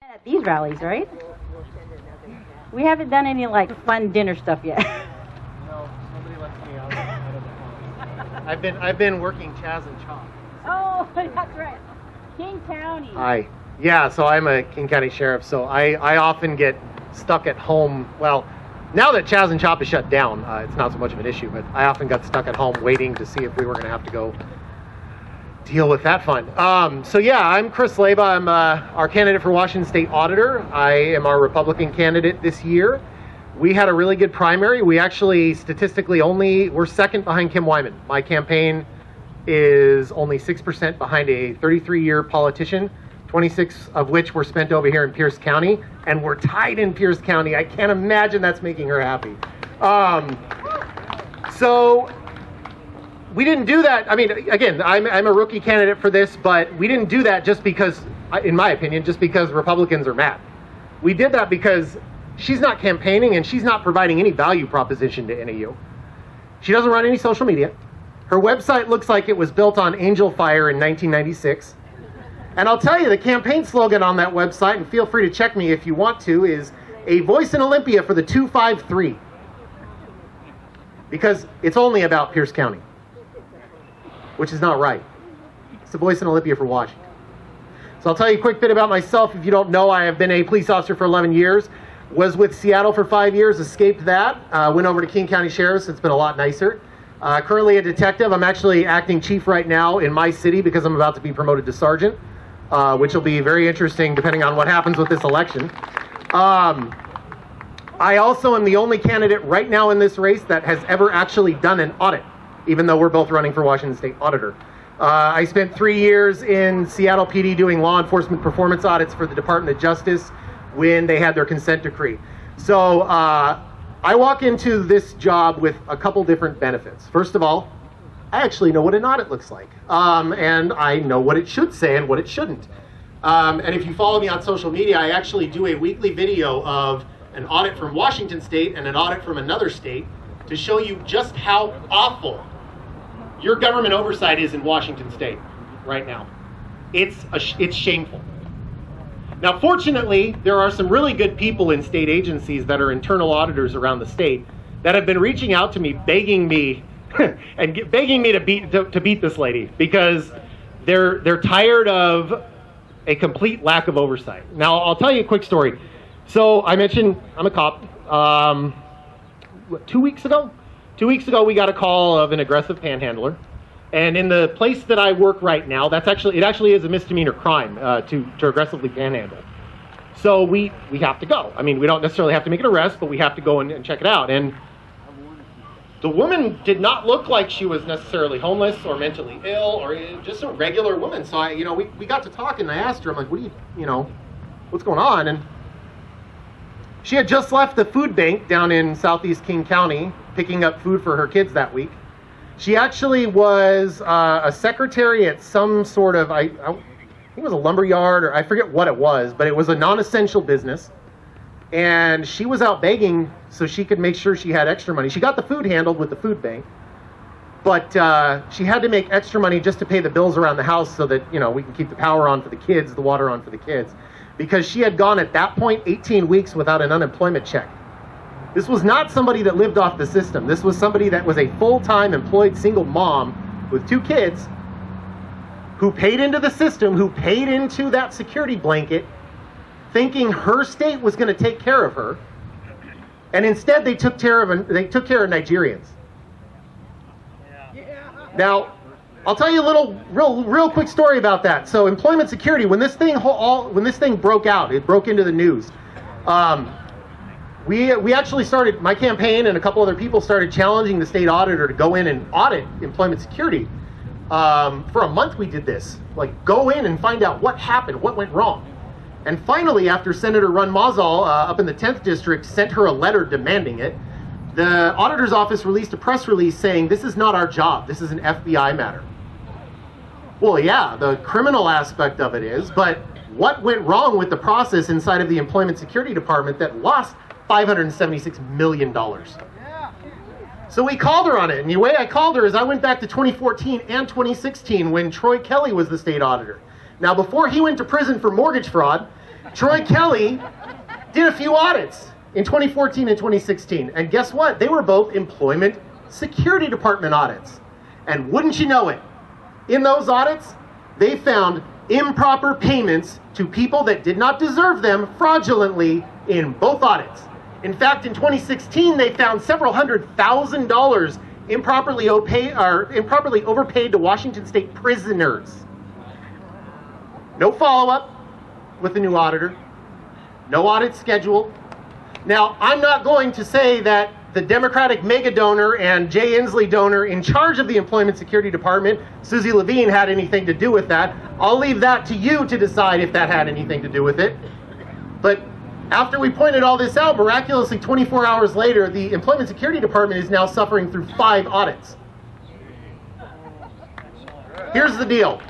At these rallies, right? We haven't done any like fun dinner stuff yet. No, nobody lets me out of the house. I've been working Chaz and Chop. Oh, that's right. King County. Hi. Yeah, so I'm a King County sheriff, so I often get stuck at home. Well, now that Chaz and Chop is shut down, it's not so much of an issue, but I often got stuck at home waiting to see if we were going to have to go deal with that fun. So yeah, I'm Chris Leyba. I'm our candidate for Washington State Auditor. I am our Republican candidate this year. We had a really good primary. We actually statistically we're second behind Kim Wyman. My campaign is only 6% behind a 33-year politician, 26 of which were spent over here in Pierce County, and we're tied in Pierce County. I can't imagine that's making her happy. So we didn't do that. I mean, again, I'm a rookie candidate for this, but we didn't do that just because, in my opinion, just because Republicans are mad. We did that because she's not campaigning and she's not providing any value proposition to any of you. She doesn't run any social media. Her website looks like it was built on Angel Fire in 1996. And I'll tell you, the campaign slogan on that website, and feel free to check me if you want to, is a voice in Olympia for the 253. Because it's only about Pierce County, which is not right. It's a voice in Olympia for Washington. So I'll tell you a quick bit about myself. If you don't know, I have been a police officer for 11 years, was with Seattle for 5 years, escaped that, went over to King County Sheriff's. It's been a lot nicer. Currently a detective. I'm actually acting chief right now in my city because I'm about to be promoted to sergeant, which will be very interesting depending on what happens with this election. I also am the only candidate right now in this race that has ever actually done an audit, even though we're both running for Washington State Auditor. I spent 3 years in Seattle PD doing law enforcement performance audits for the Department of Justice when they had their consent decree. So I walk into this job with a couple different benefits. First of all, I actually know what an audit looks like. And I know what it should say and what it shouldn't. And if you follow me on social media, I actually do a weekly video of an audit from Washington State and an audit from another state to show you just how awful your government oversight is in Washington State right now. It's shameful. Now, fortunately, there are some really good people in state agencies that are internal auditors around the state that have been reaching out to me, begging me begging me to beat this lady because they're tired of a complete lack of oversight. Now, I'll tell you a quick story. So I mentioned I'm a cop. 2 weeks ago, we got a call of an aggressive panhandler. And in the place that I work right now, it actually is a misdemeanor crime to aggressively panhandle. So we have to go. I mean, we don't necessarily have to make an arrest, but we have to go and check it out. And the woman did not look like she was necessarily homeless or mentally ill or just a regular woman. So we got to talk, and I asked her, I'm like, what's going on? And she had just left the food bank down in southeast King County, picking up food for her kids that week. She actually was a secretary at some sort of, I think it was a lumber yard, or I forget what it was, but it was a non-essential business. And she was out begging so she could make sure she had extra money. She got the food handled with the food bank, but she had to make extra money just to pay the bills around the house so that, we can keep the power on for the kids, the water on for the kids. Because she had gone at that point 18 weeks without an unemployment check. This was not somebody that lived off the system. This was somebody that was a full-time employed single mom with 2 kids who paid into the system, who paid into that security blanket, thinking her state was going to take care of her. And instead they took care of Nigerians. Now, I'll tell you a real quick story about that. So employment security, when this thing broke out, it broke into the news. We actually started, my campaign and a couple other people started challenging the state auditor to go in and audit employment security. For a month we did this, like go in and find out what happened, what went wrong. And finally, after Senator Ron Mazel up in the 10th district sent her a letter demanding it, the auditor's office released a press release saying, this is not our job, this is an FBI matter. Well, yeah, the criminal aspect of it is, but what went wrong with the process inside of the Employment Security Department that lost $576 million? So we called her on it, and the way I called her is I went back to 2014 and 2016 when Troy Kelly was the state auditor. Now, before he went to prison for mortgage fraud, Troy Kelly did a few audits in 2014 and 2016. And guess what? They were both Employment Security Department audits. And wouldn't you know it, in those audits, they found improper payments to people that did not deserve them fraudulently in both audits. In fact, in 2016, they found several $100,000 improperly overpaid to Washington State prisoners. No follow-up with the new auditor. No audit schedule. Now, I'm not going to say that the Democratic mega donor and Jay Inslee donor in charge of the Employment Security Department, Susie Levine, had anything to do with that. I'll leave that to you to decide if that had anything to do with it. But after we pointed all this out, miraculously 24 hours later, the Employment Security Department is now suffering through 5 audits. Here's the deal.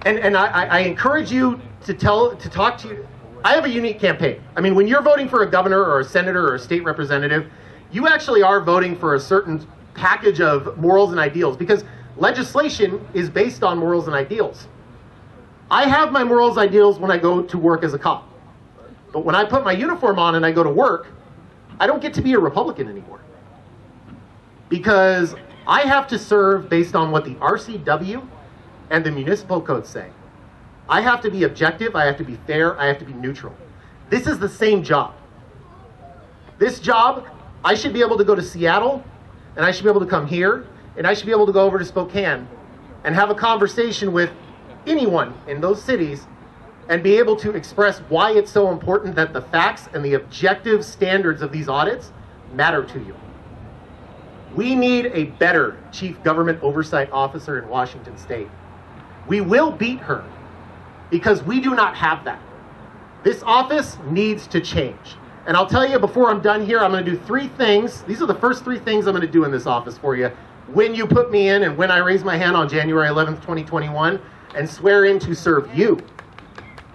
And I encourage you to talk to you. I have a unique campaign. I mean, when you're voting for a governor or a senator or a state representative, you actually are voting for a certain package of morals and ideals, because legislation is based on morals and ideals. I have my morals ideals when I go to work as a cop. But when I put my uniform on and I go to work, I don't get to be a Republican anymore. Because I have to serve based on what the RCW and the municipal code say. I have to be objective, I have to be fair, I have to be neutral. This is the same job. This job, I should be able to go to Seattle, and I should be able to come here, and I should be able to go over to Spokane and have a conversation with anyone in those cities and be able to express why it's so important that the facts and the objective standards of these audits matter to you. We need a better Chief Government Oversight Officer in Washington State. We will beat her, because we do not have that. This office needs to change. And I'll tell you, before I'm done here, I'm going to do 3 things. These are the first 3 things I'm going to do in this office for you when you put me in and when I raise my hand on January 11th, 2021 and swear in to serve you.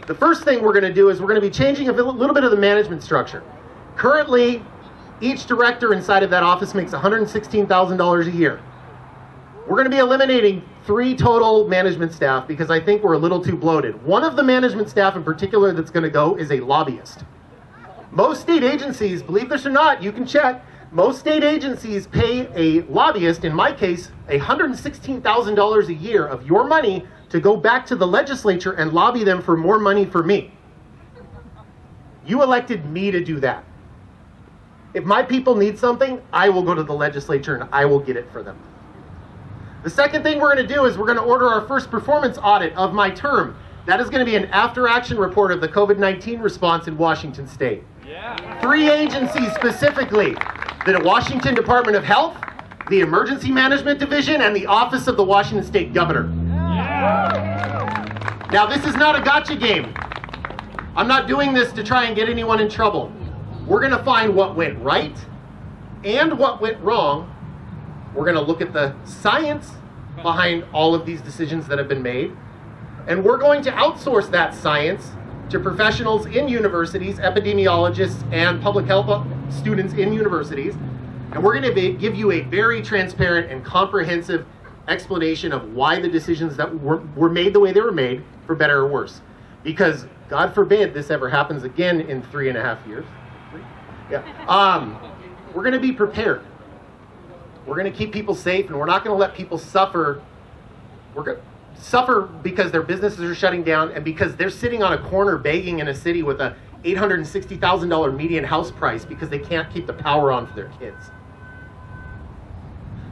The first thing we're going to do is we're going to be changing a little bit of the management structure. Currently, each director inside of that office makes $116,000 a year. We're going to be eliminating 3 total management staff because I think we're a little too bloated. One of the management staff in particular that's going to go is a lobbyist. Most state agencies, believe this or not, you can check, most state agencies pay a lobbyist, in my case, $116,000 a year of your money to go back to the legislature and lobby them for more money for me. You elected me to do that. If my people need something, I will go to the legislature and I will get it for them. The second thing we're going to do is we're going to order our first performance audit of my term. That is going to be an after-action report of the COVID-19 response in Washington State. Yeah. 3 agencies specifically, the Washington Department of Health, the Emergency Management Division, and the Office of the Washington State Governor. Yeah. Now, this is not a gotcha game. I'm not doing this to try and get anyone in trouble. We're going to find what went right and what went wrong. We're going to look at the science behind all of these decisions that have been made. And we're going to outsource that science to professionals in universities, epidemiologists, and public health students in universities. And we're going to give you a very transparent and comprehensive explanation of why the decisions that were made the way they were made, for better or worse. Because, God forbid, this ever happens again in 3.5 years. Yeah. We're going to be prepared. We're going to keep people safe, and we're not going to let people suffer. We're going to suffer because their businesses are shutting down and because they're sitting on a corner begging in a city with a $860,000 median house price because they can't keep the power on for their kids.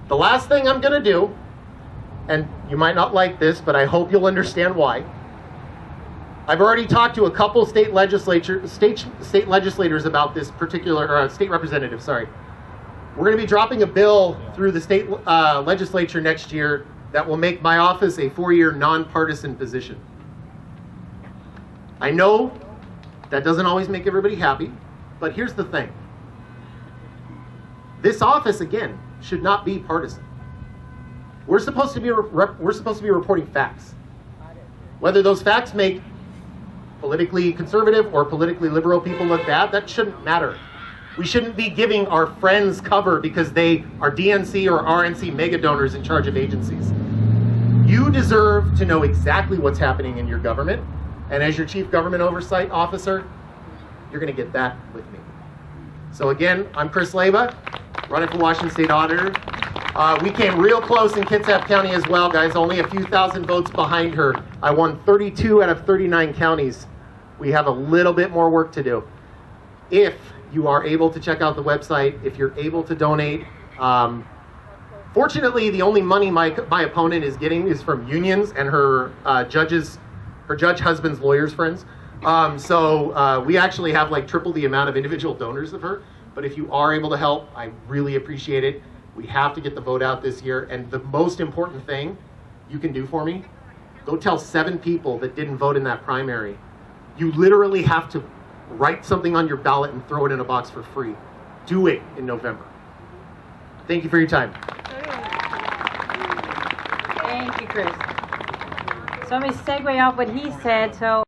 The last thing I'm going to do, and you might not like this, but I hope you'll understand why. I've already talked to a couple state legislators about this particular, or state representatives, sorry. We're going to be dropping a bill through the state legislature next year that will make my office a 4-year non-partisan position. I know that doesn't always make everybody happy, but here's the thing. This office, again, should not be partisan. We're supposed to be reporting facts. Whether those facts make politically conservative or politically liberal people look bad, that shouldn't matter. We shouldn't be giving our friends cover because they are DNC or RNC mega donors in charge of agencies. You deserve to know exactly what's happening in your government. And as your Chief Government Oversight Officer, you're going to get that with me. So again, I'm Chris Leyba, running for Washington State Auditor. We came real close in Kitsap County as well, guys. Only a few thousand votes behind her. I won 32 out of 39 counties. We have a little bit more work to do. If you are able to check out the website, if you're able to donate, fortunately, the only money my opponent is getting is from unions and her judge husband's lawyers' friends. So we actually have like triple the amount of individual donors of her. But if you are able to help, I really appreciate it. We have to get the vote out this year. And the most important thing you can do for me, go tell 7 people that didn't vote in that primary. You literally have to write something on your ballot and throw it in a box for free. Do it in November. Thank you for your time. Thank you, Chris. So let me segue off what he said. So